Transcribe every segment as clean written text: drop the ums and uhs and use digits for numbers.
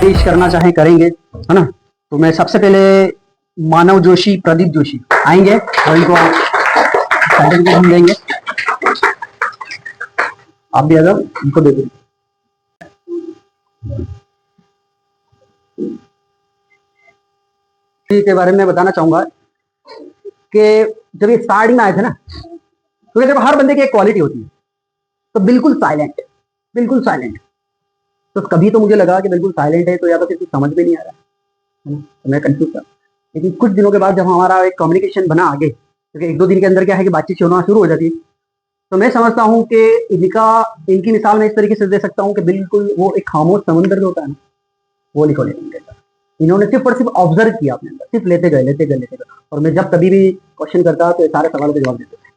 पेश करना चाहें करेंगे, है ना। तो मैं सबसे पहले मानव जोशी, प्रदीप जोशी आएंगे और इनको सर्टिफिकेट देंगे। आप भी आ जाओ, इनको दे दो। के बारे में बताना चाहूंगा कि जब ये स्टार्टिंग में आए थे ना, तो जब हर बंदे की एक क्वालिटी होती है, तो बिल्कुल साइलेंट, बिल्कुल साइलेंट। तो कभी तो मुझे लगा कि बिल्कुल साइलेंट है तो या तो फिर कुछ समझ में नहीं आ रहा है ना, तो मैं कंफ्यूज था। लेकिन कुछ दिनों के बाद जब हमारा एक कम्युनिकेशन बना आगे, क्योंकि एक दो दिन के अंदर क्या है कि बातचीत होना शुरू हो जाती है, तो मैं समझता हूँ कि इनकी मिसाल मैं इस तरीके से दे सकता हूँ कि बिल्कुल वो एक खामोश समंदर जो होता है ना, वो निकल गया। इन्होंने सिर्फ और सिर्फ ऑब्जर्व किया अपने अंदर, सिर्फ लेते गए। और मैं जब कभी भी क्वेश्चन करता तो ये सारे सवालों के जवाब देते थे,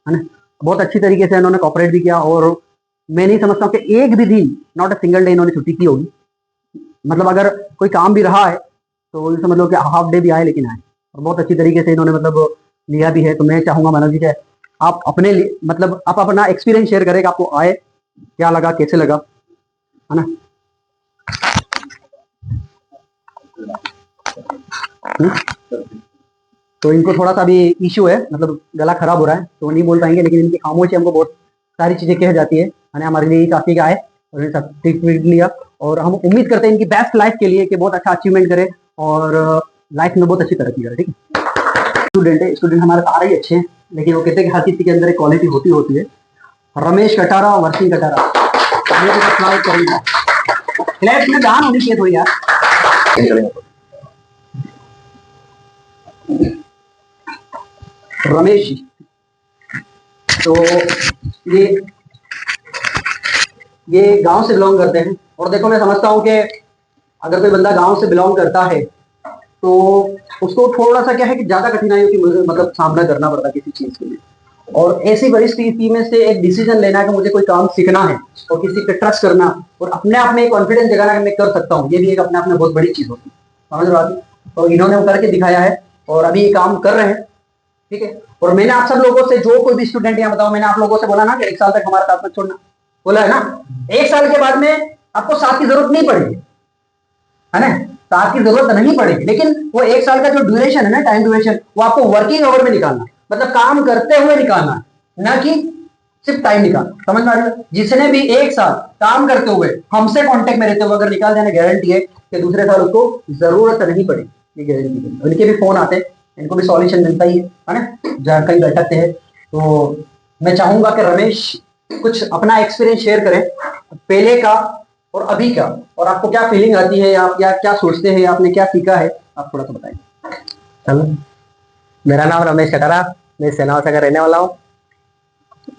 है ना। बहुत अच्छी तरीके से इन्होंने कॉपरेट भी किया और मैं नहीं समझता हूँ कि एक भी दिन, नॉट अ सिंगल डे इन्होंने छुट्टी की होगी। मतलब अगर कोई काम भी रहा है तो समझ लो कि हाफ डे भी आए लेकिन आए, और बहुत अच्छी तरीके से इन्होंने मतलब लिया भी है। तो मैं चाहूंगा मनोज जी के आप अपने लिए मतलब आप अपना एक्सपीरियंस शेयर करें, आपको आए क्या लगा, कैसे लगा, है ना। तो इनको थोड़ा सा भी इश्यू है, मतलब गला खराब हो रहा है तो नहीं बोल पाएंगे, लेकिन इनकी खामोशी हमको बहुत सारी चीजें कह जाती है ना। हमारे लिए काफी आए और इन्हें सब ट्रीटमेंट लिया और हम उम्मीद करते हैं इनकी बेस्ट लाइफ के लिए कि बहुत अच्छा अचीवमेंट करे और लाइफ में बहुत अच्छी तरक्की करे। ठीक है, स्टूडेंट है, स्टूडेंट हमारे सारे ही अच्छे हैं, लेकिन वो कहते हैं कि हर किसी के अंदर एक क्वालिटी होती है। रमेश कटारा, वर्षिंग कटारा, फ्लैट में जान होनी चाहिए थोड़ी यार। रमेश जी, तो ये गांव से बिलोंग करते हैं और देखो मैं समझता हूँ कि अगर कोई बंदा गांव से बिलोंग करता है तो उसको थोड़ा सा क्या है कि ज्यादा कठिनाइयों की मतलब सामना करना पड़ता है किसी चीज के लिए। और ऐसी परिस्थिति में से एक डिसीजन लेना कि मुझे कोई काम सीखना है और किसी पे ट्रस्ट करना और अपने आप में कॉन्फिडेंस जगाना कि मैं कर सकता हूँ, ये भी एक अपने आप में बहुत बड़ी चीज होती है, समझ रहे हो। तो इन्होंने करके दिखाया है और अभी ये काम कर रहे हैं। ठीक है, और मैंने आप सब लोगों से, जो कोई भी स्टूडेंट यहाँ बताओ, मैंने आप लोगों से बोला ना कि 1 साल तक हमारे साथ में छोड़ना, बोला है ना। 1 साल के बाद में आपको साथ की जरूरत नहीं पड़ेगी, है ना, साथ की जरूरत नहीं पड़ेगी, लेकिन वो 1 साल का जो ड्यूरेशन है ना, टाइम ड्यूरेशन, वो आपको वर्किंग आवर में निकालना, मतलब काम करते हुए निकालना, ना कि सिर्फ टाइम निकालना, समझ में आ रहा है। जिसने भी 1 साल काम करते हुए हमसे कांटेक्ट में रहते हुए अगर निकाल देना, गारंटी है कि दूसरे साल उसको जरूरत नहीं पड़ेगी, ये गारंटी। उनके भी फोन आते हैं, इनको भी सॉल्यूशन मिलता ही है ना, जहाँ कहीं बैठकते हैं। तो मैं चाहूंगा कि रमेश कुछ अपना एक्सपीरियंस शेयर करें पहले का और अभी का, और आपको क्या फीलिंग आती है, आप क्या सोचते हैं, आपने क्या सीखा है, आप थोड़ा सा बताएं। चलो, मेरा नाम रमेश कटारा, मैं सेनावसा का रहने वाला हूँ।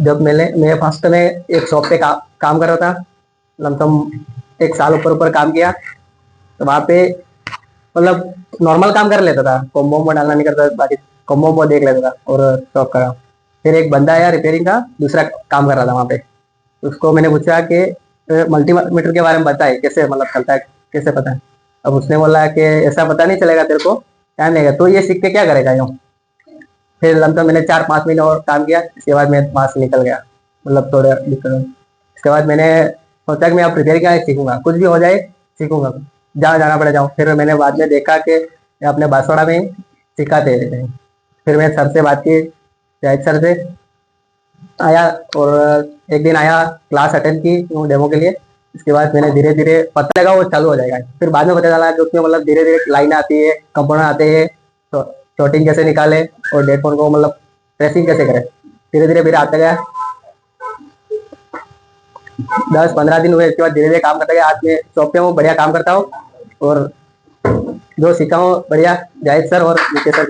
जब मैं फर्स्ट में एक शॉप पे काम कर रहा था, लमसम 1 साल ऊपर काम किया। तो वहाँ पे मतलब नॉर्मल काम कर लेता था, कॉम्बो डालना नहीं करता, बाकी कॉम्बो देख लेता था और शॉप का। फिर एक बंदा आया रिपेयरिंग का, दूसरा काम कर रहा था वहाँ पे। उसको मैंने पूछा कि मल्टीमीटर के बारे में बताए, कैसे मतलब चलता है, कैसे पता है। अब उसने बोला कि ऐसा पता नहीं चलेगा, तेरे को टाइम लगेगा, तो ये सीख के क्या करेगा यूँ। फिर लमसम मैंने 4-5 महीने और काम किया, इसके बाद मैं वहाँ से निकल गया, मतलब थोड़ा दिक्कत। इसके बाद मैंने सोचा कि मैं अब रिपेयर क्या सीखूंगा, कुछ भी हो जाए सीखूंगा, जहाँ जाना पड़े जाऊँ। फिर मैंने बाद में देखा कि अपने बांसवाड़ा में सिखाते हैं। फिर मैं सर से बात की, जाहिद सर से आया और एक दिन आया, क्लास अटेंड की डेमो के लिए। इसके बाद मैंने धीरे धीरे पता लगा वो चालू हो जाएगा। फिर बाद में पता चला कि उसमें मतलब धीरे धीरे लाइन आती है, कंपोनेंट आते हैं, तो शॉर्टिंग कैसे निकाले और डेड फोन को मतलब प्रेसिंग कैसे करें, धीरे धीरे मेरे आता गया। 10-15 दिन हुए, इसके बाद धीरे धीरे काम करता गया। आज मैं शॉप पे हूँ, बढ़िया काम करता हूँ और जो सीखा हूँ बढ़िया जाहिद सर और नीचे सर।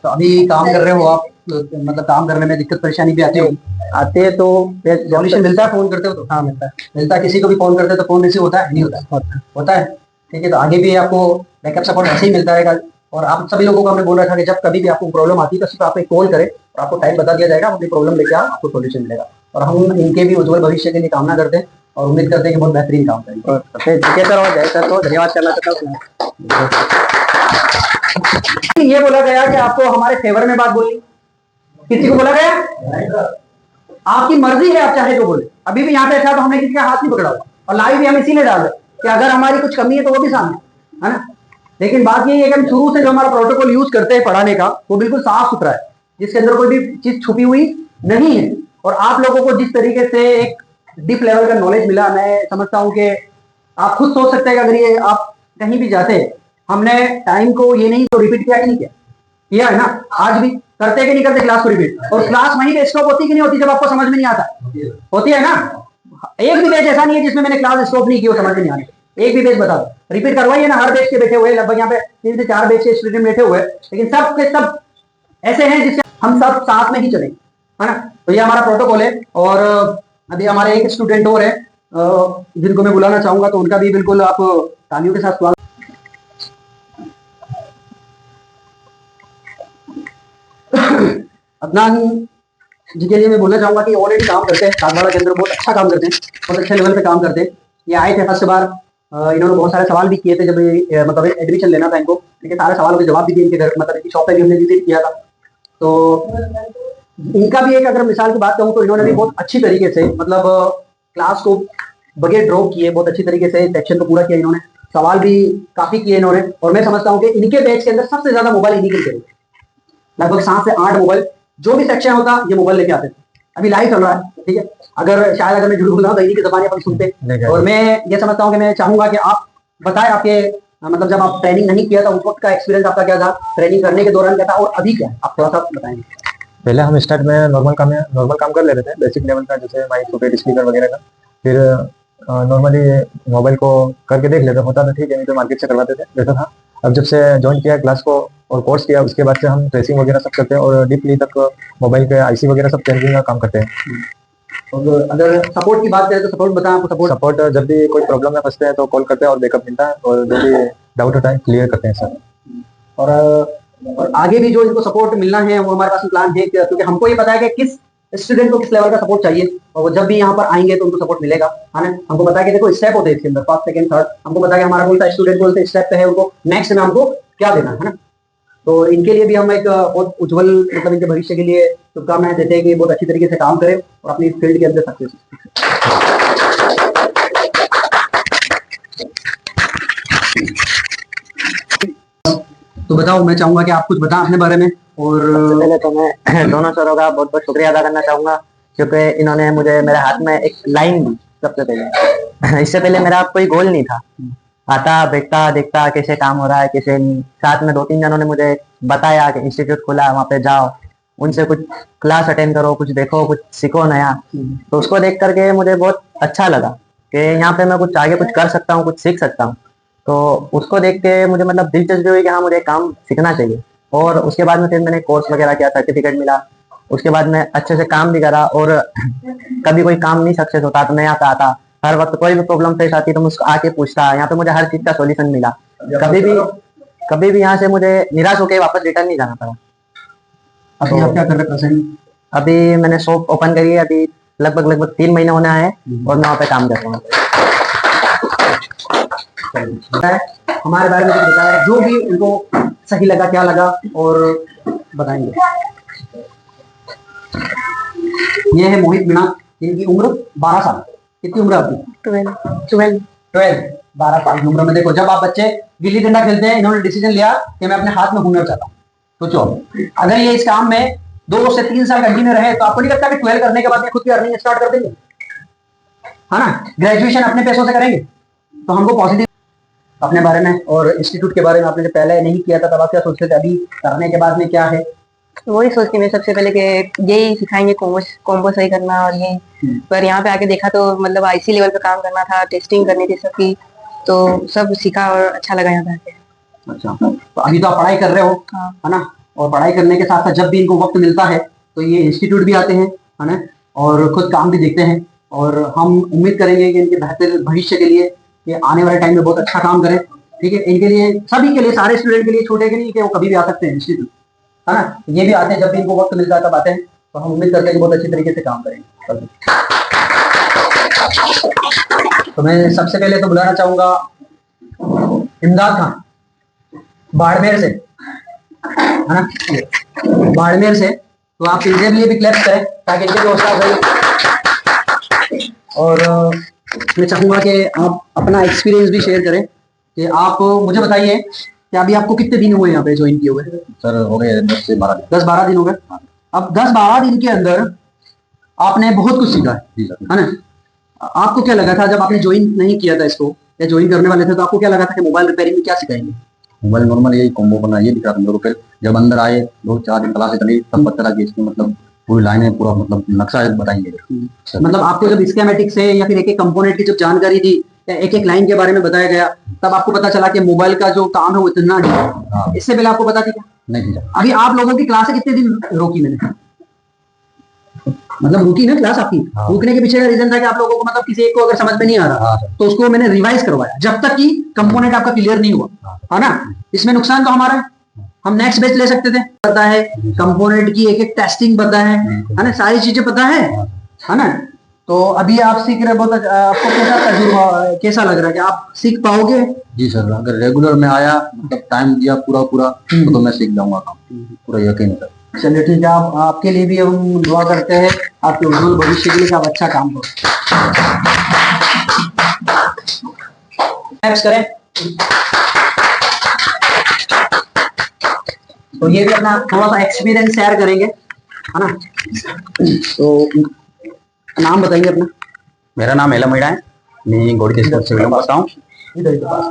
तो अभी काम कर रहे हो आप, मतलब काम करने में दिक्कत परेशानी भी आती होगी? आते हैं तो सॉल्यूशन मिलता है, फोन करते हो तो? हाँ मिलता है, किसी को भी फोन करते हो तो फोन रिसीव होता है, नहीं होता है। ठीक है, तो आगे भी आपको बैकअप सपोर्ट ऐसे ही मिलता रहेगा। और आप सभी लोगों को हमने बोल रखा कि जब कभी भी आपको प्रॉब्लम आती है तो सिर्फ आप एक कॉल करें और आपको टाइम बता दिया जाएगा, अपनी प्रॉब्लम लेके आओ, आपको सॉल्यूशन मिलेगा। और हम इनके भी उज्जवल भविष्य के लिए कामना करते हैं और उम्मीद करते हैं कि बहुत बेहतरीन काम करेंगे। सर और जय सर को धन्यवाद करना चाहता हूँ। ये बोला गया कि आपको हमारे फेवर में बात बोली, किसी को बोला गया? आपकी मर्जी है, आप चाहे तो बोले। अभी भी यहाँ पे था तो हमने किसी का हाथ नहीं पकड़ा हुआ, और लाइव भी हम इसीलिए डाल रहे कि अगर हमारी कुछ कमी है तो वो भी सामने है ना। लेकिन बात यही है कि हम शुरू से जो हमारा प्रोटोकॉल यूज करते हैं पढ़ाने का वो बिल्कुल साफ सुथरा है, जिसके अंदर कोई भी चीज छुपी हुई नहीं है। और आप लोगों को जिस तरीके से एक डीप लेवल का नॉलेज मिला, मैं समझता हूँ कि आप खुद सोच सकते हैं कि अगर ये आप कहीं भी जाते हैं, हमने टाइम को ये नहीं तो रिपीट किया कि नहीं किया है ना, आज भी करते कि नहीं करते क्लास को रिपीट, और क्लास वहीं पे स्टॉप होती कि नहीं होती जब आपको समझ में नहीं आता, होती है ना। एक भी पेज ऐसा नहीं है जिसमें मैंने क्लास स्टॉप नहीं की वो समझ में नहीं आने, एक भी पेज बता दो, रिपीट करवाइए ना। हर बेच के बैठे हुए लगभग यहाँ पे 3 से 4 बेच के स्टूडेंट बैठे हुए, लेकिन सब के सब ऐसे हैं जिससे हम सब साथ में ही चलेंगे, है ना। तो ये हमारा प्रोटोकॉल है। और अभी हमारे एक स्टूडेंट और है जिनको मैं बुलाना चाहूंगा, तो उनका भी बिल्कुल आप तालियों के साथ स्वागत। अदनान जी के लिए मैं बोलना चाहूंगा कि ऑलरेडी काम करते हैं कागवाड़ा के अंदर, बहुत अच्छा काम करते हैं, बहुत अच्छे लेवल पे काम करते हैं। ये आए थे फर्स्ट बार, इन्होंने बहुत सारे सवाल भी किए थे जब ये मतलब एडमिशन लेना था इनको, लेकिन सारे सवालों के जवाब भी दिए इनके घर, मतलब इनकी शॉप पे भी हमने विजिट किया था। तो इनका भी एक अगर मिसाल की बात कहूँ तो इन्होंने भी बहुत अच्छी तरीके से मतलब क्लास को बगैर ड्रॉप किए बहुत अच्छी तरीके से सेक्शन को पूरा किया इन्होंने, सवाल भी काफी किए इन्होंने। और मैं समझता हूँ कि इनके बैच के अंदर सबसे ज्यादा मोबाइल इन्हीं के थे, लगभग 7 से 8 मोबाइल, जो भी सेक्शन होता ये मोबाइल लेके आते थे। अभी लाइव चल रहा है, ठीक है, अगर मैं झूठ बोल रहा हूँ तो इन्हीं की जबानी अपन सुनते। और मैं ये समझता हूँ कि मैं चाहूंगा कि आप बताएं आपके मतलब जब आप ट्रेनिंग नहीं किया था उस वक्त का एक्सपीरियंस आपका क्या था, ट्रेनिंग करने के दौरान क्या था, और अभी क्या है, आप थोड़ा सा बताएंगे। पहले हम स्टार्ट में नॉर्मल काम कर लेते थे, बेसिक लेवल का, जैसे माइक सॉकेट स्पीकर वगैरह का। फिर नॉर्मली मोबाइल को करके देख लेते, होता था ठीक है, नहीं तो मार्केट से करवाते थे, वैसा था। अब जब से ज्वाइन किया क्लास को और कोर्स किया, उसके बाद से हम ट्रेसिंग वगैरह सब करते हैं और डीपली तक मोबाइल के आईसी वगैरह सब चेंजिंग का काम करते हैं। और अगर सपोर्ट की बात करें तो सपोर्ट बताएं, आपको सपोर्ट जब भी कोई प्रॉब्लम में फंसते हैं तो कॉल करते हैं और बैकअप मिलता है, और जो भी डाउट होता है क्लियर करते हैं सर। और आगे भी जो इनको सपोर्ट मिलना है वो हमारे पास प्लान है, क्योंकि हमको ये पता है कि किस स्टूडेंट को किस लेवल का सपोर्ट चाहिए, और वो जब भी यहाँ पर आएंगे तो उनको सपोर्ट मिलेगा, है ना। हमको पता है कि देखो स्टेप होते हैं इसके अंदर, फर्स्ट सेकंड थर्ड, हमको पता है कि हमारा बोलता है स्टूडेंट बोलते स्टेप पे है, उनको नेक्स्ट में हमको क्या देना है ना। तो इनके लिए भी हम एक बहुत उज्जवल मतलब इनके भविष्य के लिए शुभकामनाएं देते हैं कि बहुत अच्छी तरीके से काम करें और अपनी फील्ड के अंदर सक्सेस। तो बताओ, मैं चाहूंगा कि आप कुछ बताएं अपने बारे में। और पहले तो मैं दोनों सरों का बहुत बहुत शुक्रिया अदा करना चाहूंगा, क्योंकि इन्होंने मुझे मेरे हाथ में एक लाइन दी सबसे पहले। इससे पहले मेरा कोई गोल नहीं था, आता बैठता देखता कैसे काम हो रहा है कैसे नहीं। साथ में 2-3 जनों ने मुझे बताया कि इंस्टीट्यूट खुला है, वहाँ पे जाओ, उनसे कुछ क्लास अटेंड करो, कुछ देखो, कुछ सीखो नया। तो उसको देख करके मुझे बहुत अच्छा लगा कि यहाँ पे मैं कुछ आगे कुछ कर सकता हूँ, कुछ सीख सकता हूँ। तो उसको देख के मुझे मतलब दिलचस्पी हुई कि हाँ मुझे काम सीखना चाहिए। और उसके बाद में फिर मैंने कोर्स वगैरह किया, सर्टिफिकेट मिला, उसके बाद मैं अच्छे से काम भी करा। और कभी कोई काम नहीं सक्सेस होता तो मैं यहाँ पे आता, हर वक्त कोई भी प्रॉब्लम फेस आती तो मैं उसको आके पूछता, यहाँ पे मुझे हर चीज का सॉल्यूशन मिला। कभी भी यहाँ से मुझे निराश होकर वापस रिटर्न नहीं जाना पड़ा। अभी आप क्या कर रहे हैं प्रेजेंट? अभी मैंने शॉप ओपन करी है, अभी लगभग 3 महीने होने आए हैं और मैं वहाँ पे काम कर रहा हूँ। हमारे बारे में कुछ बताया, जो भी इनको सही लगा, क्या लगा, और बताएंगे। ये है मोहित मीणा, इनकी उम्र 12 साल। कितनी उम्र है आपकी? 12 12 साल की उम्र में देखो, जब आप बच्चे गिल्ली डंडा खेलते हैं, इन्होंने डिसीजन लिया कि मैं अपने हाथ में हुनर चाहता हूँ। सोचो, अगर ये इस काम में 2 से 3 साल कंटिन्यू रहे तो आपको नहीं लगता कि 12 करने के बाद ये खुद की अर्निंग स्टार्ट कर देंगे, है ना। ग्रेजुएशन अपने पैसों से करेंगे। तो हमको पॉजिटिव अपने बारे में और इंस्टीट्यूट के बारे में, आपने जो पहले नहीं किया था तब आप क्या सोचते थे, अभी करने के बाद में क्या है? वही सोचती मैं सबसे पहले कि यही सिखाएंगे कॉम्बो सही करना और ये, पर यहाँ पे आके देखा तो मतलब आईसी लेवल पे काम करना था, टेस्टिंग करनी थी सबकी, तो सब सीखा और अच्छा लगा यहाँ पे आके। अच्छा, तो अभी तो आप पढ़ाई कर रहे हो, हाँ। है ना। और पढ़ाई करने के साथ साथ जब भी इनको वक्त मिलता है तो ये इंस्टीट्यूट भी आते हैं, है ना, और खुद काम भी देखते हैं। और हम उम्मीद करेंगे कि इनके बेहतर भविष्य के लिए ये आने वाले टाइम में बहुत अच्छा काम करें, ठीक है। इनके लिए, सभी के लिए, सारे स्टूडेंट के लिए, छोटे के लिए, कि वो कभी भी आ सकते हैं इंस्टीट्यूट, है ना। ये भी आते हैं, जब भी इनको वक्त मिलता है तब आते हैं। तो हम उम्मीद करते हैं कि बहुत अच्छी तरीके से काम करेंगे। तो मैं सबसे पहले तो बुलाना चाहूंगा इमदाद खान, बाड़मेर से, है ना, बाड़मेर से। तो आप इनके लिए भी क्लैप करें ताकि इनके भी हौसला और मैं चाहूंगा कि आप अपना एक्सपीरियंस भी शेयर करें कि आप मुझे बताइए कि अभी आपको कितने दिन हुए यहाँ पे ज्वाइन किए हुए? सर हो गए 10-12 दिन हो गए। अब 10-12 दिन के अंदर आपने बहुत कुछ सीखा जी सर। है ना? आपको क्या लगा था जब आपने ज्वाइन नहीं किया था इसको या ज्वाइन करने वाले थे तो आपको क्या लगा था कि मोबाइल रिपेयरिंग में क्या सिखाएंगे? मोबाइल नॉर्मल यही कॉम्बो बना ये दिख रहा था मेरे को। फिर जब अंदर आए 2-4 दिन क्लास चली तब पता चला कि इसकी मतलब पूरी लाइनें पूरा मतलब नक्शा बताएंगे सर। मतलब आपको जब स्कीमेटिक से या फिर एक एक कंपोनेंट की जब जानकारी दी या एक एक लाइन के बारे में बताया गया तब आपको पता चला कि मोबाइल का जो काम है वो इतना डीप है। हाँ। इससे पहले आपको पता थी क्या? नहीं थी सर। अभी आप लोगों की क्लास कितने दिन रोकी मैंने? मतलब रुकी ना क्लास आपकी? हाँ। रुकने के पीछे का रीजन था कि आप लोगों को मतलब किसी एक को अगर समझ में नहीं आ रहा हाँ सर। तो उसको मैंने रिवाइज करवाया जब तक कि कंपोनेंट आपका क्लियर नहीं हुआ, है ना? इसमें नुकसान तो हमारा है, हम नेक्स्ट बैच ले सकते थे। पता है कंपोनेंट की एक एक टेस्टिंग पता है ना? सारी चीजें पता है ना? तो अभी आप सीख रहे, बहुत आपको कैसा तजुर्बा, कैसा लग रहा है कि आप सीख पाओगे? जी सर, अगर रेगुलर में आया मतलब टाइम दिया पूरा पूरा तो मैं सीख जाऊंगा काम, पूरा यकीन है सर। चलिए ठीक है, आप आपके लिए भी हम दुआ करते हैं आपके उज्जवल भविष्य के लिए कि आप अच्छा काम करो। करें तो ये भी अपना थोड़ा सा एक्सपीरियंस शेयर करेंगे, है ना? तो नाम बताइए अपना। मेरा नाम एला मीणा है, मैं गोड़ी स्कूल से बिलोंग करता हूँ इधर के पास।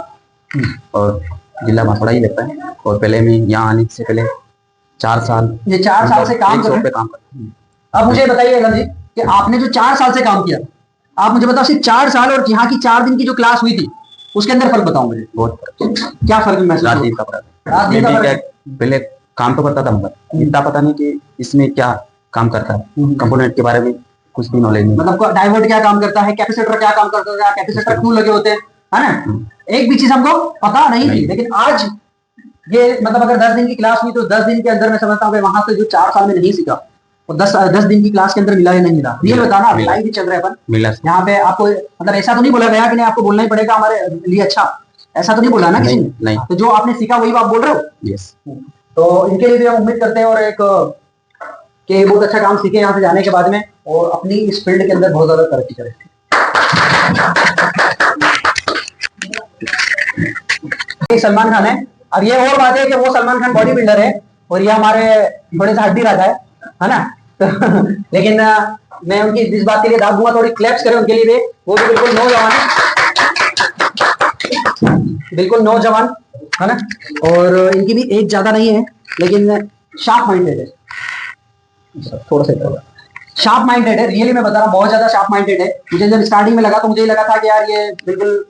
और जिला बांसवाड़ा ही लगता है। और पहले मैं यहाँ आने से पहले 4 साल ये 4 साल से काम एक कर शॉप रहे पे हैं। काम करता हूँ। अब मुझे बताइए एलम जी कि आपने जो 4 साल से काम किया, आप मुझे बताओ सिर्फ 4 साल और यहाँ की 4 दिन की जो क्लास हुई थी उसके अंदर फर्क बताओ मुझे। बहुत क्या फर्क महसूस रात हुआ? दिन का फर्क है। रात दिन मैं का भी फर्क क्या पहले काम तो करता था मगर इतना पता नहीं कि इसमें क्या काम करता है, कंपोनेंट के बारे में कुछ भी नॉलेज नहीं। मतलब डायोड क्या काम करता है, कैपेसिटर क्या काम करता है, कैपेसिटर क्यों लगे होते हैं, है ना? एक भी चीज हमको पता नहीं थी, लेकिन आज ये मतलब अगर 10 दिन की क्लास हुई तो 10 दिन के अंदर मैं समझता हूँ कि वहां से जो 4 साल में नहीं सीखा वो 10 दिन की क्लास के अंदर मिला या नहीं मिला। रियल बताना, लाइव भी चल रहा है अपन मिला यहाँ पे। आपको मतलब ऐसा तो नहीं बोला गया कि नहीं आपको बोलना ही पड़ेगा हमारे लिए, अच्छा ऐसा तो नहीं बोला ना किसी ने? नहीं। तो जो आपने सीखा वही आप बोल रहे हो। यस। तो इनके लिए भी हम उम्मीद करते हैं और एक कि बहुत अच्छा काम सीखे यहाँ से जाने के बाद में और अपनी इस फील्ड के अंदर बहुत ज्यादा तरक्की करें। सलमान खान है। अब ये और बात है कि वो सलमान खान बॉडी बिल्डर है और ये हमारे थोड़े सा हड्डी रखा है ना? तो लेकिन मैं उनकी इस बात के लिए दाद दूंगा, थोड़ी क्लैप्स करें उनके लिए भी। वो भी बिल्कुल नौजवान है, बिल्कुल नौजवान, है ना? और इनकी भी एज ज्यादा नहीं है लेकिन शार्प माइंडेड है, थोड़ा सा शार्प माइंडेड है। रियली मैं बता रहा हूँ, बहुत ज्यादा शार्प माइंडेड है। मुझे जब स्टार्टिंग में लगा तो मुझे लगा था कि यार ये बिल्कुल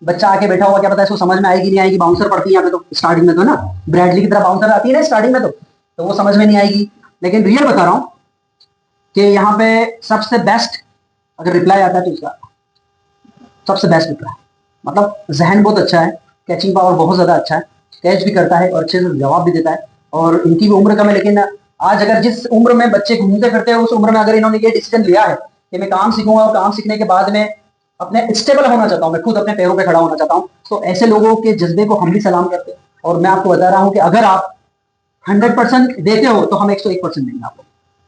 बच्चा आके बैठा हुआ, क्या पता है इसको समझ में आएगी नहीं आएगी। बाउंसर पड़ती है यहाँ पे तो स्टार्टिंग में तो ना, ब्रैडली की तरह बाउंसर आती है ना स्टार्टिंग में, तो वो समझ में नहीं आएगी। लेकिन रियल बता रहा हूँ कि यहाँ पे सबसे बेस्ट अगर रिप्लाई आता है तो इसका सबसे बेस्ट रिप्लाई, मतलब जहन बहुत अच्छा है, कैचिंग पावर बहुत ज्यादा अच्छा है, कैच भी करता है और अच्छे से जवाब भी देता है। और इनकी भी उम्र कम है, लेकिन आज अगर जिस उम्र में बच्चे घूमते फिरते हैं उस उम्र में अगर इन्होंने ये डिसीजन लिया है कि मैं काम सीखूंगा और काम सीखने के बाद में अपने स्टेबल होना चाहता हूँ, मैं खुद अपने पैरों पे खड़ा होना चाहता हूँ, तो ऐसे लोगों के जज्बे को हम भी सलाम करते हैं। और मैं आपको बता रहा हूँ कि अगर आप 100% देते हो तो हम 101% देंगे आपको,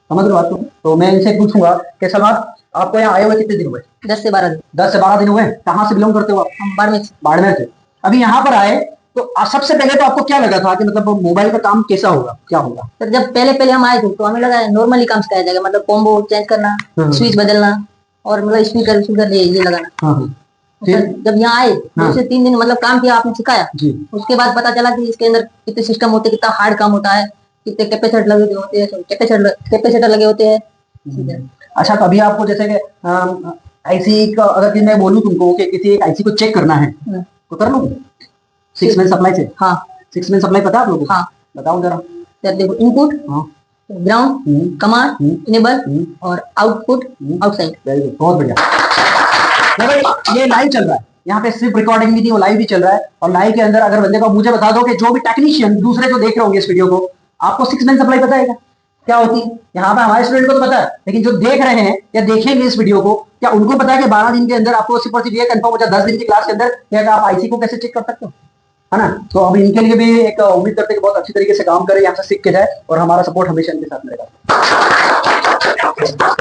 समझ रहे हो बात को? तो मैं इनसे पूछूंगा कि सलमान आपको यहाँ आए हुए कितने दिन हुए? 10 से 12 दिन। 10 से 12 दिन हुए। कहाँ से बिलोंग करते हो आप? हम बाड़मेर से। बाड़मेर से। अभी यहाँ पर आए तो सबसे पहले तो आपको क्या लगा था कि मतलब मोबाइल का काम कैसा होगा, क्या होगा? सर जब पहले हम आए थे तो हमें लगा नॉर्मली काम सिखाया जाएगा, मतलब कॉम्बो चेंज करना, स्विच बदलना और मतलब स्पीकर ये लगाना। हाँ। सर जब यहाँ आए 2 से 3 दिन मतलब काम किया, आपने सिखाया जी। उसके बाद पता चला कि इसके अंदर कितने सिस्टम होते हैं, कितना हार्ड काम होता है, कितने कैपेसिटर लगे होते हैं, कैपेसिटर लगे होते हैं। अच्छा, तो अभी आपको जैसे कि आईसी का अगर मैं बोलूँ तुमको कि किसी एक आईसी को चेक करना है तो कर लोगे 6 मैन सप्लाई से? हाँ 6 मैन सप्लाई पता है आप लोगों को? हाँ बताओ जरा। सर देखो, इनपुट, हाँ, ग्राउंड, कमांड, इनेबल और आउटपुट आउटसाइड। वेरी गुड, बहुत बढ़िया। भाई ये लाइव चल रहा है यहाँ पे, सिर्फ रिकॉर्डिंग भी नहीं, वो लाइव भी चल रहा है। और लाइव के अंदर अगर बंदे को मुझे बता दो कि जो भी टेक्नीशियन दूसरे जो देख रहे होंगे इस वीडियो को, आपको 6 मैन सप्लाई पता है क्या होती है? यहाँ पे हमारे स्टूडेंट को तो पता है, लेकिन जो देख रहे हैं या देखेंगे इस वीडियो को, क्या उनको पता है कि 12 दिन के अंदर आपको 80% ये कंफर्म हो जाए 10 दिन की क्लास के अंदर कि आप आईसी को कैसे चेक कर सकते हो, है ना? तो अब इनके लिए भी एक उम्मीद करते हैं कि बहुत अच्छी तरीके से काम करे, यहाँ से सीख के जाए और हमारा सपोर्ट हमेशा इनके साथ रहेगा।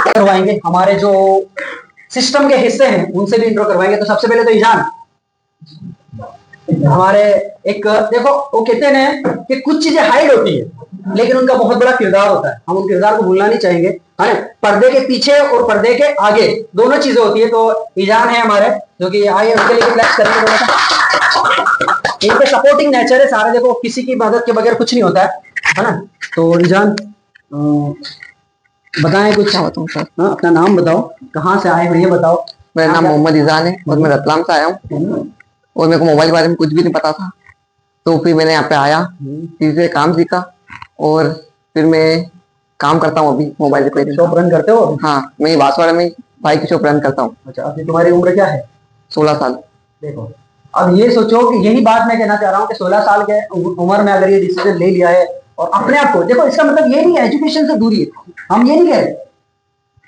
करवाएंगे हमारे जो सिस्टम के हिस्से हैं उनसे भी इंट्रो करवाएंगे। तो सबसे पहले तो ईजान हमारे एक देखो, वो कहते हैं कि कुछ चीजें हाइड होती है लेकिन उनका बहुत बड़ा किरदार होता है, हम उन किरदार को भूलना नहीं चाहेंगे, है ना। पर्दे के पीछे और पर्दे के आगे दोनों चीजें होती है। तो ईजान है हमारे, जो कि आइए उनके लिए क्लैप्स करेंगे थोड़ा सा। इनके सपोर्टिंग नेचर है सारे, देखो किसी की मदद के बगैर कुछ नहीं होता है ना। तो ईजान बताएं कुछ, बताऊं सर? हाँ, अपना नाम बताओ, कहाँ से आए हो ये बताओ। मेरा नाम मोहम्मद ईजान है और मैं रतलाम से आया हूँ और मेरे को मोबाइल के बारे में कुछ भी नहीं पता था। तो फिर मैंने यहाँ पे आया, चीजें काम सीखा और फिर मैं काम करता हूँ अभी मोबाइल रिपेयरिंग। शॉप रन करते हो? हाँ, मैं बांसवाड़ा में भाई की शॉप रन करता हूँ। अच्छा, अभी तुम्हारी उम्र क्या है? 16 साल। देखो, अब ये सोचो कि यही बात मैं कहना चाह रहा हूँ कि 16 साल के उम्र में अगर ये डिसीजन ले लिया है और अपने आप को देखो, इसका मतलब ये नहीं है एजुकेशन से दूरी है, हम ये नहीं कह रहे।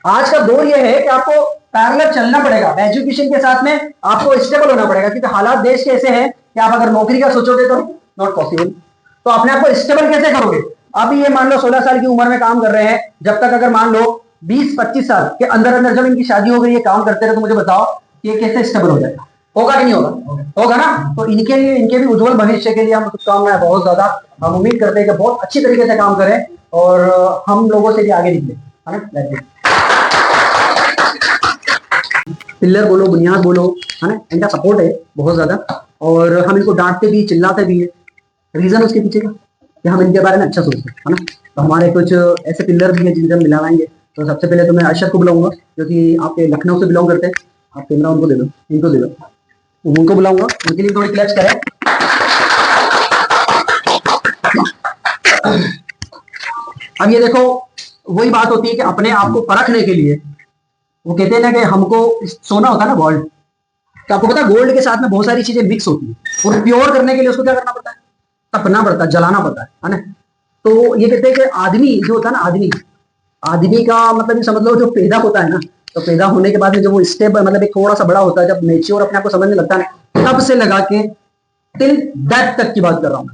आज का दौर ये है कि आपको पैरेलल चलना पड़ेगा, एजुकेशन के साथ में आपको स्टेबल होना पड़ेगा, क्योंकि हालात देश के ऐसे हैं कि आप अगर नौकरी का सोचोगे तो नॉट पॉसिबल। तो अपने आप को स्टेबल कैसे करोगे? अभी ये मान लो 16 साल की उम्र में काम कर रहे हैं, जब तक अगर मान लो 20-25 साल के अंदर अंदर जब इनकी शादी हो गई, ये काम करते रहे, तो मुझे बताओ ये कैसे स्टेबल हो जाएगा? होगा कि नहीं होगा? होगा ना। तो इनके लिए, इनके भी उज्जवल भविष्य के लिए हम शुभकामनाएं बहुत ज्यादा, हम उम्मीद करते हैं कि बहुत अच्छी तरीके से काम करें और हम लोगों से भी आगे निकले, है ना। पिलर बोलो, बुनियाद बोलो, है ना, इनका सपोर्ट है बहुत ज्यादा और हम इनको डांटते भी चिल्लाते भी है। रीजन उसके पीछे का कि हम इनके बारे में अच्छा सोचते हैं, है ना। तो हमारे कुछ ऐसे पिलर भी हैं जिनसे हम मिलाएंगे। तो सबसे पहले तो मैं अरशद को बुलाऊंगा, जो कि आपके लखनऊ से बिलोंग करते हैं। आप कैमरा उनको दे दो, इनको दे दो, उनको बुलाऊंगा, उनके लिए थोड़ी क्लैप्स करें। अब ये देखो, वही बात होती है कि अपने आप को परखने के लिए वो कहते हैं ना कि हमको सोना होता है ना, गोल्ड। तो आपको पता है गोल्ड के साथ में बहुत सारी चीजें मिक्स होती है और प्योर करने के लिए उसको क्या करना पड़ता है? तपना पड़ता है, जलाना पड़ता है ना। तो ये कहते हैं कि आदमी जो होता है ना, आदमी का मतलब ये समझ लो, जो पैदा होता है ना, तो पैदा होने के बाद में जब वो स्टेप मतलब एक थोड़ा सा बड़ा होता है, जब मेच्योर अपने आप को समझने लगता है, तब से लगा के टिल डेथ तक की बात कर रहा हूँ,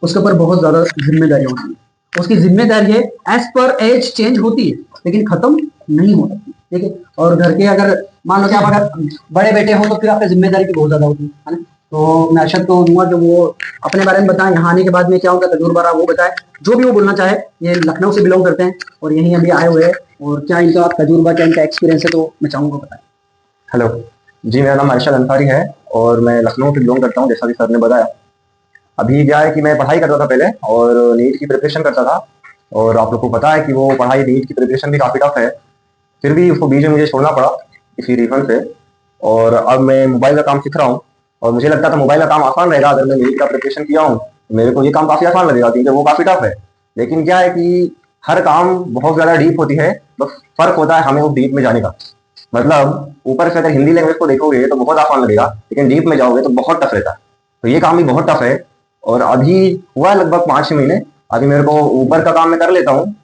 उसके ऊपर बहुत ज्यादा जिम्मेदारी होती है। उसकी जिम्मेदारी है एज पर एज चेंज होती है लेकिन खत्म नहीं हो सकती, ठीक है। और घर के अगर मान लो कि आप अगर बड़े बेटे हो तो फिर आपकी जिम्मेदारी भी बहुत ज्यादा होती है ना। तो मैं अरशद को दूंगा कि वो अपने बारे में बताएं, यहाँ आने के बाद में क्या उनका तजुर्बा रहा वो बताए, जो भी वो बोलना चाहे। ये लखनऊ से बिलोंग करते हैं और यहीं अभी आए हुए हैं, और क्या इनका तजुर्बा, क्या इनका एक्सपीरियंस है, तो मैं चाहूंगा बताएं। हेलो जी, मेरा नाम अरशद अंसारी है और मैं लखनऊ से बिलोंग करता हूँ, जैसा कि सर ने बताया। अभी क्या है कि मैं पढ़ाई करता था पहले और नीट की प्रिपरेशन करता था, और आप लोग को पता है कि वो पढ़ाई नीट की प्रिपरेशन भी काफ़ी टफ है। फिर भी उसको बीच में मुझे छोड़ना पड़ा इसी रीजन से, और अब मैं मोबाइल का काम सीख रहा हूँ। और मुझे लगता था मोबाइल का काम आसान रहेगा, अगर मैं नीट का प्रिपरेशन किया हूँ मेरे को ये काम काफ़ी आसान लगेगा, क्योंकि वो काफ़ी टफ है। लेकिन क्या है कि हर काम बहुत ज़्यादा डीप होती है, बस फर्क होता है हमें उस डीप में जाने का। मतलब ऊपर से अगर हिंदी लैंग्वेज को देखोगे तो बहुत आसान लगेगा, लेकिन डीप में जाओगे तो बहुत टफ रहता है। तो ये काम भी बहुत टफ है, और अभी हुआ लगभग 5-6 महीने। अभी मेरे को ऊपर का काम मैं कर लेता हूँ,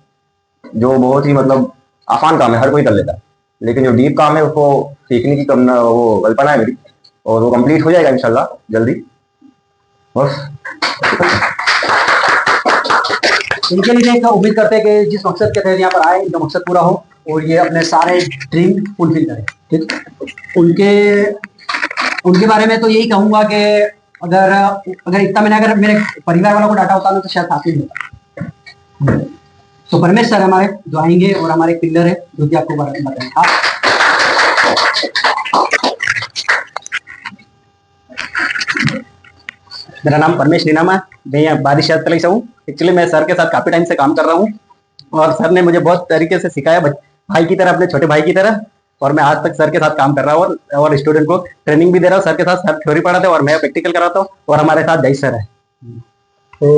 जो बहुत ही मतलब आसान काम है, हर कोई कर लेता है। लेकिन जो डीप काम है उसको सीखने की कम वो कल्पना है मेरी, और वो कंप्लीट हो जाएगा इंशाल्लाह जल्दी। बस इनके लिए एक उम्मीद करते हैं कि जिस मकसद के तहत यहाँ पर आए, इनका मकसद पूरा हो और ये अपने सारे ड्रीम फुलफिल करें, ठीक। उनके बारे में तो यही कहूंगा कि अगर इतना मैंने अगर मेरे परिवार वालों को डांटा होता तो शायद हासिल होता। तो परमेश सर हमारे जो आएंगे और हमारे पिलर है, जो कि आपको बताएंगे। मेरा नाम परमेश नीनामा, मैं यहाँ बारिश तलाई से हूँ। एक्चुअली मैं सर के साथ काफी टाइम से काम कर रहा हूँ और सर ने मुझे बहुत तरीके से सिखाया, भाई की तरह, अपने छोटे भाई की तरह। और मैं आज तक सर के साथ काम कर रहा हूँ और स्टूडेंट को ट्रेनिंग भी दे रहा हूँ। सर के साथ सर थ्योरी पढ़ाते हैं और मैं प्रैक्टिकल कराता हूँ, और हमारे साथ जय सर है। तो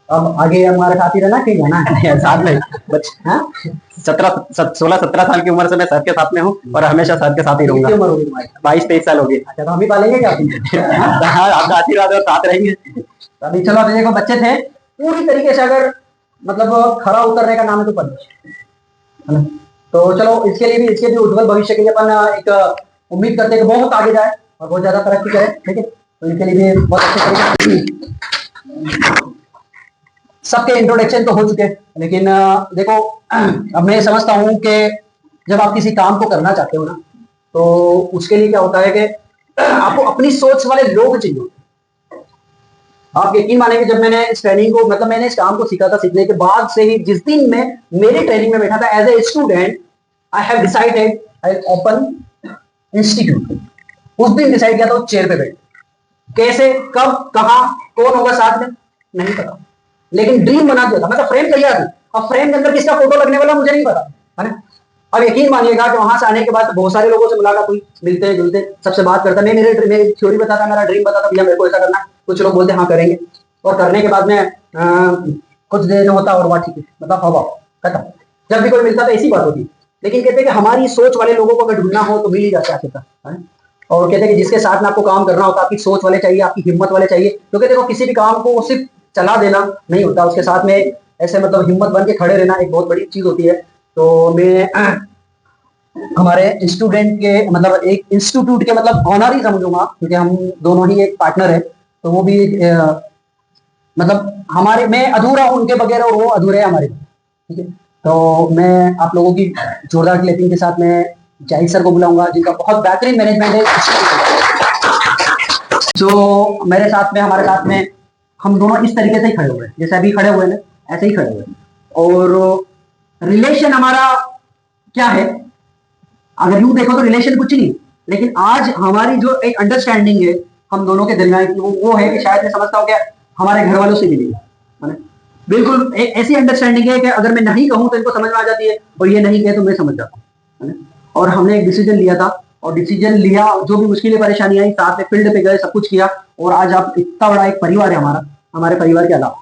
अब आगे हमारे साथ ही रहना, कहीं जाना है? साथ में 16-17 साल की उम्र से मैं सर के साथ में हूँ और हमेशा सर के साथ ही रहूंगा। उम्र होगी तुम्हारी? 22-23 साल होगी। अच्छा, तो हम ही पालेंगे क्या? हाँ, आपका आशीर्वाद और साथ रहेंगे। अभी चलो, अभी देखो बच्चे थे पूरी तरीके से अगर मतलब खरा उतरने का नाम है तो परमेश, है ना। तो चलो, इसके भी उज्जवल भविष्य के लिए अपन एक उम्मीद करते हैं कि बहुत आगे जाए और बहुत ज्यादा तरक्की करे, ठीक है। तो इनके लिए भी बहुत अच्छे तरीके। सबके इंट्रोडक्शन तो हो चुके हैं, लेकिन देखो अब मैं समझता हूँ कि जब आप किसी काम को करना चाहते हो ना, तो उसके लिए क्या होता है कि आपको अपनी सोच वाले लोग चाहिए। आप यकीन मानेंगे, जब मैंने इस ट्रेनिंग को मतलब मैंने इस काम को सीखा था, सीखने के बाद से ही जिस दिन मैं मेरी ट्रेनिंग में बैठा था as a student, I have decided I open institute. उस दिन डिसाइड किया था उस चेयर पे बैठ, कैसे कब कहां कौन होगा साथ में नहीं पता, लेकिन ड्रीम बना दिया था। मतलब फ्रेम तैयार थी, अब फ्रेम के अंदर किसका फोटो लगने वाला मुझे नहीं पता, है ना। अब यकीन मानिएगा कि वहां से आने के बाद बहुत सारे लोगों से मुलाकात हुई, मिलते जुलते सबसे बात करता, मैं मेरी थ्योरी बताता, मेरा ड्रीम बताता, भैया मेरे को ऐसा करना है। कुछ लोग बोलते हाँ करेंगे, और करने के बाद में कुछ देर होता और बात ठीक है, मतलब हवा खत्म। जब भी कोई मिलता था ऐसी बात होती, लेकिन कहते कि हमारी सोच वाले लोगों को अगर ढूंढना हो तो मिल ही जाता है। और कहते हैं कि जिसके साथ में आपको काम करना होता है, आपकी सोच वाले चाहिए, आपकी हिम्मत वाले चाहिए, क्योंकि देखो किसी भी काम को सिर्फ चला देना नहीं होता, उसके साथ में ऐसे मतलब हिम्मत बन के खड़े रहना एक बहुत बड़ी चीज होती है। तो मैं हमारे स्टूडेंट के मतलब एक इंस्टीट्यूट के मतलब ऑनर ही समझूंगा, क्योंकि हम दोनों ही एक पार्टनर है, तो वो भी मतलब हमारे, मैं अधूरा हूं उनके बगैर और वो अधूरे हैं हमारे, ठीक है। तो मैं आप लोगों की जोरदार क्लैपिंग के साथ में जाहिद सर को बुलाऊंगा, जिनका बहुत बेहतरीन मैनेजमेंट है, जो मेरे साथ में हमारे साथ में हम दोनों इस तरीके से ही खड़े हुए हैं, जैसे अभी खड़े हुए हैं ऐसे ही खड़े हुए हैं। और रिलेशन हमारा क्या है, अगर यूं देखो तो रिलेशन कुछ नहीं, लेकिन आज हमारी जो एक अंडरस्टैंडिंग है हम दोनों के दरमियान की, वो है कि शायद मैं समझता हूँ कि हमारे घर वालों से मिली है। बिल्कुल ऐसी अंडरस्टैंडिंग है कि अगर मैं नहीं कहूँ तो इनको समझ में आ जाती है, और ये नहीं कहे तो मैं समझ जाता हूँ। और हमने एक डिसीजन लिया था, और डिसीजन लिया, जो भी मुश्किलें परेशानी आई, साथ में फील्ड पे गए, सब कुछ किया, और आज आप इतना बड़ा एक परिवार है हमारा, हमारे परिवार के अलावा,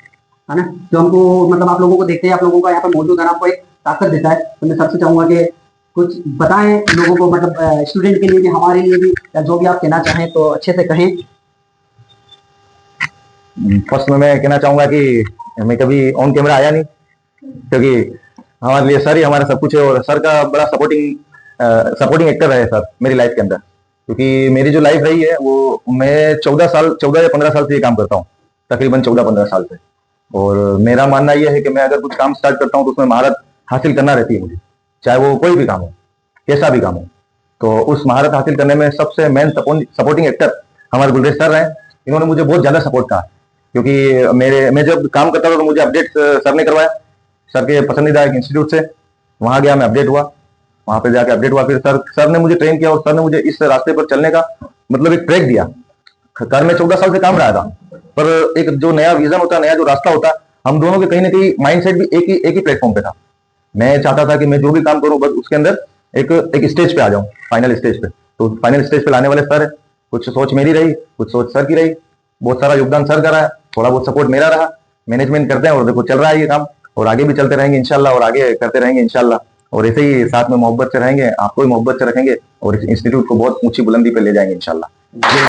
है ना, जो हमको मतलब आप लोगों को देखते हैं, आप लोगों का यहाँ पर मौजूद है, आपको एक ताकत देता है। तो मैं सबसे चाहूंगा कि कुछ बताएं लोगों को, मतलब स्टूडेंट के लिए भी, हमारे लिए भी, या जो भी आप कहना चाहें तो अच्छे से कहें। फर्स्ट में मैं कहना चाहूंगा कि मैं कभी ऑन कैमरा आया नहीं, क्योंकि हमारे लिए सर ही हमारा सब कुछ है, और सर का बड़ा सपोर्टिंग एक्टर है सर मेरी लाइफ के अंदर। क्योंकि मेरी जो लाइफ रही है वो, मैं 14 या 15 साल से ये काम करता हूँ, तकरीबन 14-15 साल से। और मेरा मानना यह है कि मैं अगर कुछ काम स्टार्ट करता हूँ तो उसमें महारत हासिल करना रहती है मुझे, चाहे वो कोई भी काम हो, कैसा भी काम हो। तो उस महारत हासिल करने में सबसे मेन सपोर्टिंग एक्टर हमारे गुलरेज सर हैं। इन्होंने मुझे बहुत ज्यादा सपोर्ट कहा, क्योंकि मैं जब काम करता था तो मुझे अपडेट सर ने करवाया, सर के पसंदीदा एक इंस्टीट्यूट से। वहां गया, मैं अपडेट हुआ, वहां पे जाके अपडेट हुआ, फिर सर ने मुझे ट्रेन किया, और सर ने मुझे इस रास्ते पर चलने का मतलब एक ट्रैक दिया। कर मैं 14 साल से काम रहा था, पर एक जो नया विजन होता है, नया जो रास्ता होता है, हम दोनों के कहीं ना कहीं माइंडसेट भी एक ही प्लेटफॉर्म पे था। मैं चाहता था कि मैं जो भी काम करूं बस उसके अंदर एक स्टेज पे आ जाऊं, फाइनल स्टेज पे। तो फाइनल स्टेज पे लाने वाले सर है। कुछ सोच मेरी रही, कुछ सोच सर की रही, बहुत सारा योगदान सर का रहा, थोड़ा बहुत सपोर्ट मेरा रहा। मैनेजमेंट करते हैं और देखो चल रहा है ये काम, और आगे भी चलते रहेंगे इंशाल्लाह, और आगे करते रहेंगे इंशाल्लाह। और ऐसे ही साथ में मोहब्बत से रहेंगे, आपको भी मोहब्बत से रखेंगे, और इस इंस्टीट्यूट को बहुत ऊंची बुलंदी पे ले जाएंगे इंशाल्लाह।